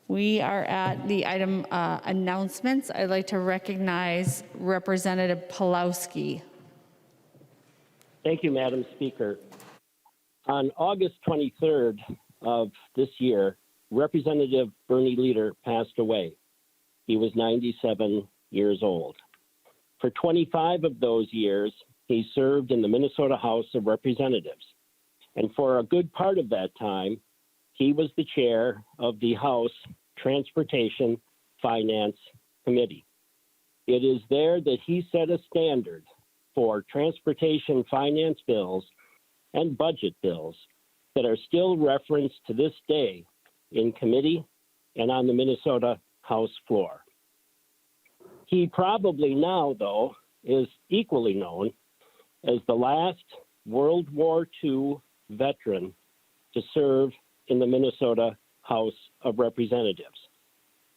We are at the item announcements. I'd like to recognize Representative Pulowski. Thank you, Madam Speaker. On August 23rd of this year, Representative Bernie Leader passed away. He was 97 years old. For 25 of those years, he served in the Minnesota House of Representatives. And for a good part of that time, he was the chair of the House Transportation Finance Committee. It is there that he set a standard for transportation finance bills and budget bills that are still referenced to this day in committee and on the Minnesota House floor. He probably now, though, is equally known as the last World War II veteran to serve in the Minnesota House of Representatives.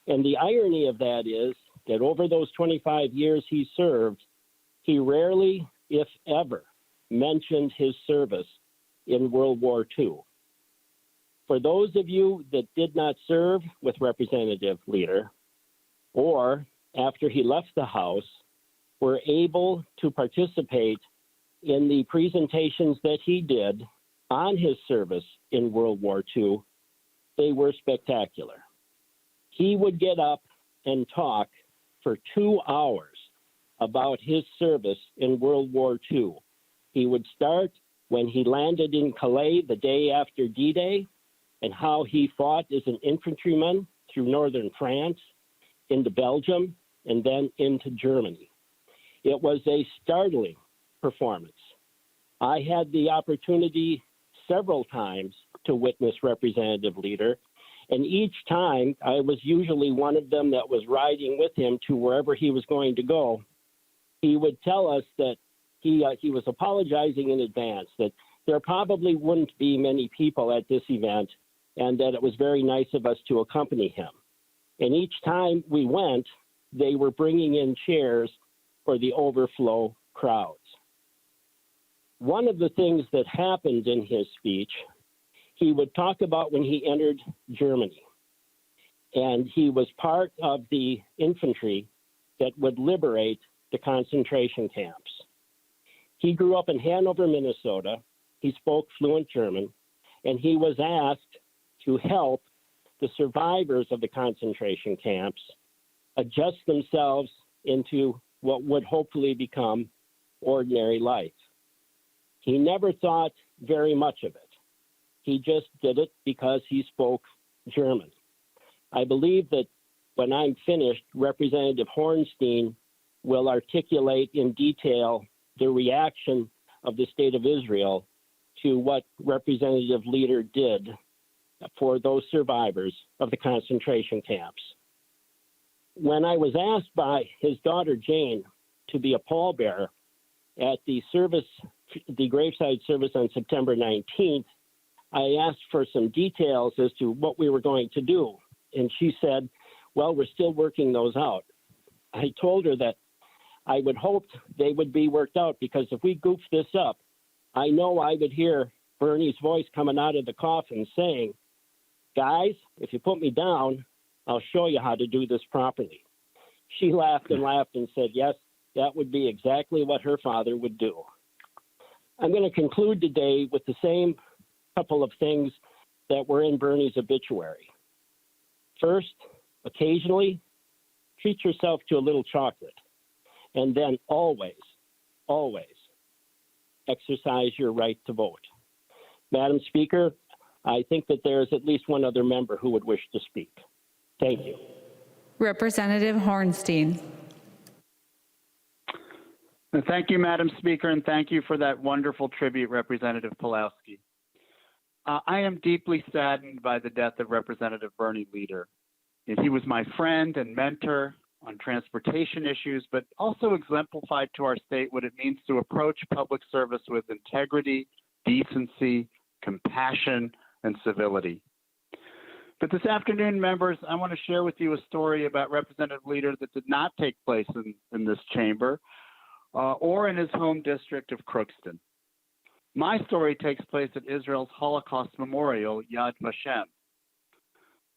And the irony of that is that over those 25 years he served, he rarely, if ever, mentioned his service in World War II. For those of you that did not serve with Representative Leader, or after he left the House, were able to participate in the presentations that he did on his service in World War II, they were spectacular. He would get up and talk for 2 hours about his service in World War II. He would start when he landed in Calais the day after D-Day and how he fought as an infantryman through northern France, into Belgium, and then into Germany. It was a startling performance. I had the opportunity several times to witness Representative Leader, and each time I was usually one of them that was riding with him to wherever he was going to go. He would tell us that he was apologizing in advance, that there probably wouldn't be many people at this event, and that it was very nice of us to accompany him. And each time we went, they were bringing in chairs for the overflow crowds. One of the things that happened in his speech, he would talk about when he entered Germany. And he was part of the infantry that would liberate the concentration camps. He grew up in Hanover, Minnesota. He spoke fluent German, and he was asked to help the survivors of the concentration camps adjust themselves into what would hopefully become ordinary life. He never thought very much of it. He just did it because he spoke German. I believe that when I'm finished, Representative Hornstein will articulate in detail the reaction of the state of Israel to what Representative Leader did for those survivors of the concentration camps. When I was asked by his daughter Jane to be a pallbearer at the graveside service on September 19th, I asked for some details as to what we were going to do. And she said, well, we're still working those out. I told her that I would hope they would be worked out, because if we goof this up, I know I would hear Bernie's voice coming out of the coffin saying, guys, if you put me down, I'll show you how to do this properly. She laughed and said, yes, that would be exactly what her father would do. I'm going to conclude today with the same couple of things that were in Bernie's obituary. First, occasionally, treat yourself to a little chocolate. And then always, always exercise your right to vote. Madam Speaker, I think that there is at least one other member who would wish to speak. Thank you. Representative Hornstein. Thank you, Madam Speaker, and thank you for that wonderful tribute, Representative Pulowski. I am deeply saddened by the death of Representative Bernie Leader. He was my friend and mentor on transportation issues, but also exemplified to our state what it means to approach public service with integrity, decency, compassion, and civility. But this afternoon, members, I want to share with you a story about Representative Leader that did not take place in this chamber or in his home district of Crookston. My story takes place at Israel's Holocaust Memorial, Yad Vashem.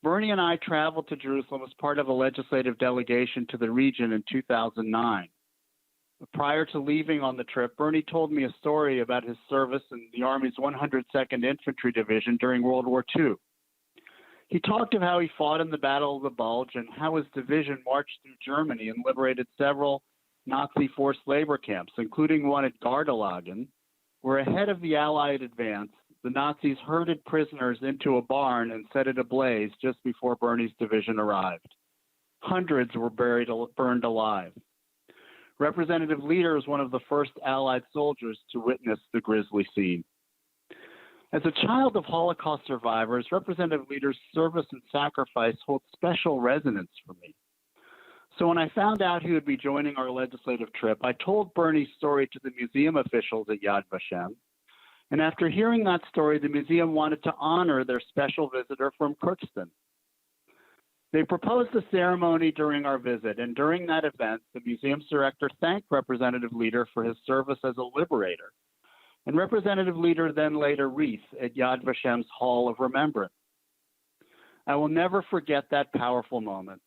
Bernie and I traveled to Jerusalem as part of a legislative delegation to the region in 2009. Prior to leaving on the trip, Bernie told me a story about his service in the Army's 102nd Infantry Division during World War II. He talked of how he fought in the Battle of the Bulge and how his division marched through Germany and liberated several Nazi forced labor camps, including one at Gardelegen, where ahead of the Allied advance, the Nazis herded prisoners into a barn and set it ablaze just before Bernie's division arrived. Hundreds were burned alive. Representative Leader was one of the first Allied soldiers to witness the grisly scene. As a child of Holocaust survivors, Representative Leader's service and sacrifice hold special resonance for me. So when I found out he would be joining our legislative trip, I told Bernie's story to the museum officials at Yad Vashem. And after hearing that story, the museum wanted to honor their special visitor from Crookston. They proposed a ceremony during our visit, and during that event, the museum's director thanked Representative Leader for his service as a liberator. And Representative Leader then laid a wreath at Yad Vashem's Hall of Remembrance. I will never forget that powerful moment.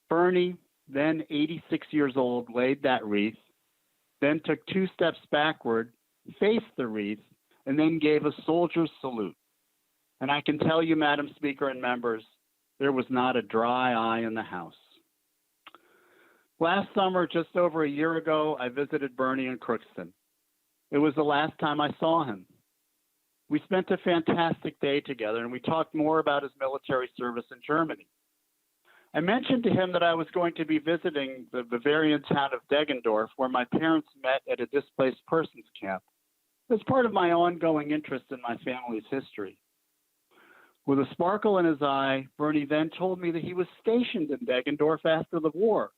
Bernie, then 86 years old, laid that wreath, then took 2 steps backward, faced the wreath, and then gave a soldier's salute. And I can tell you, Madam Speaker and members, there was not a dry eye in the house. Last summer, just over a year ago, I visited Bernie in Crookston. It was the last time I saw him. We spent a fantastic day together, and we talked more about his military service in Germany. I mentioned to him that I was going to be visiting the Bavarian town of Deggendorf, where my parents met at a displaced persons camp, as part of my ongoing interest in my family's history. With a sparkle in his eye, Bernie then told me that he was stationed in Deggendorf after the war.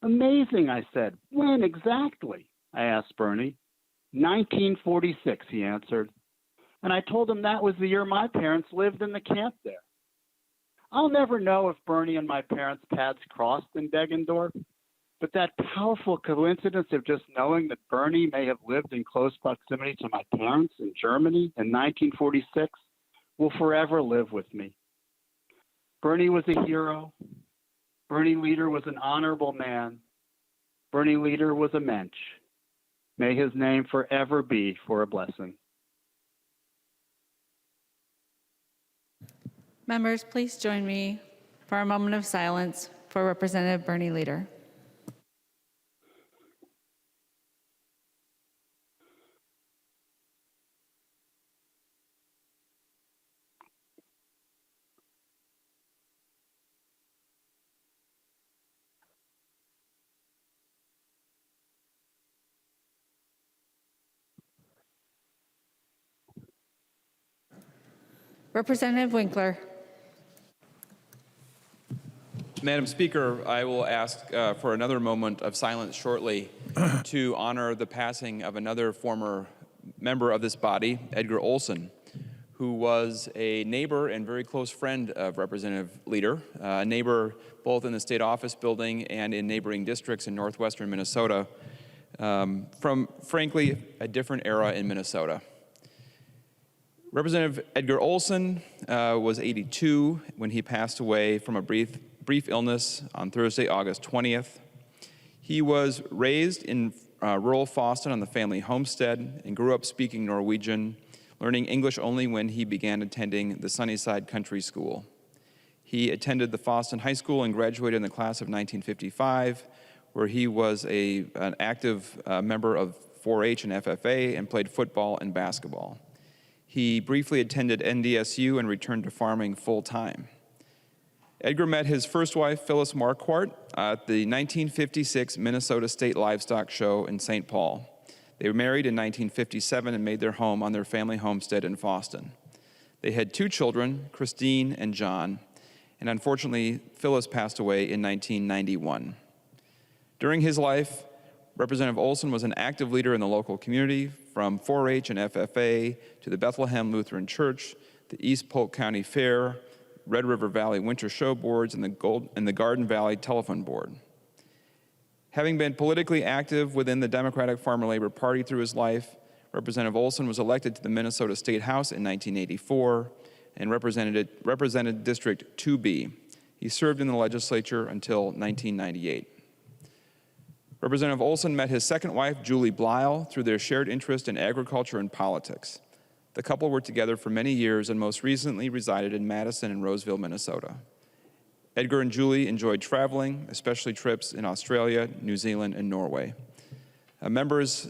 Amazing, I said. When exactly? I asked Bernie. 1946, he answered. And I told him that was the year my parents lived in the camp there. I'll never know if Bernie and my parents' paths crossed in Deggendorf, but that powerful coincidence of just knowing that Bernie may have lived in close proximity to my parents in Germany in 1946 will forever live with me. Bernie was a hero. Bernie Leader was an honorable man. Bernie Leader was a mensch. May his name forever be for a blessing. Members, please join me for a moment of silence for Representative Bernie Leader. Representative Winkler. Madam Speaker, I will ask for another moment of silence shortly to honor the passing of another former member of this body, Edgar Olsen, who was a neighbor and very close friend of Representative Leader, a neighbor both in the state office building and in neighboring districts in northwestern Minnesota, from, frankly, a different era in Minnesota. Representative Edgar Olsen was 82 when he passed away from a brief illness on Thursday, August 20th. He was raised in rural Foston on the family homestead and grew up speaking Norwegian, learning English only when he began attending the Sunnyside Country School. He attended the Foston High School and graduated in the class of 1955, where he was an active member of 4-H and FFA and played football and basketball. He briefly attended NDSU and returned to farming full-time. Edgar met his first wife, Phyllis Marquardt, at the 1956 Minnesota State Livestock Show in St. Paul. They were married in 1957 and made their home on their family homestead in Foston. They had 2 children, Christine and John, and unfortunately, Phyllis passed away in 1991. During his life, Representative Olsen was an active leader in the local community, from 4-H and FFA to the Bethlehem Lutheran Church, the East Polk County Fair, Red River Valley Winter Show Boards, and the Garden Valley Telephone Board. Having been politically active within the Democratic Farmer Labor Party through his life, Representative Olsen was elected to the Minnesota State House in 1984, and represented District 2B. He served in the legislature until 1998. Representative Olsen met his second wife, Julie Blyle, through their shared interest in agriculture and politics. The couple were together for many years and most recently resided in Madison and Roseville, Minnesota. Edgar and Julie enjoyed traveling, especially trips in Australia, New Zealand, and Norway. Members,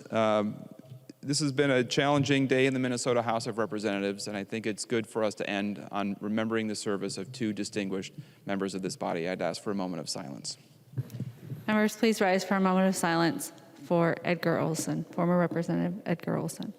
this has been a challenging day in the Minnesota House of Representatives, and I think it's good for us to end on remembering the service of two distinguished members of this body. I'd ask for a moment of silence. Members, please rise for a moment of silence for Edgar Olsen, former Representative Edgar Olsen.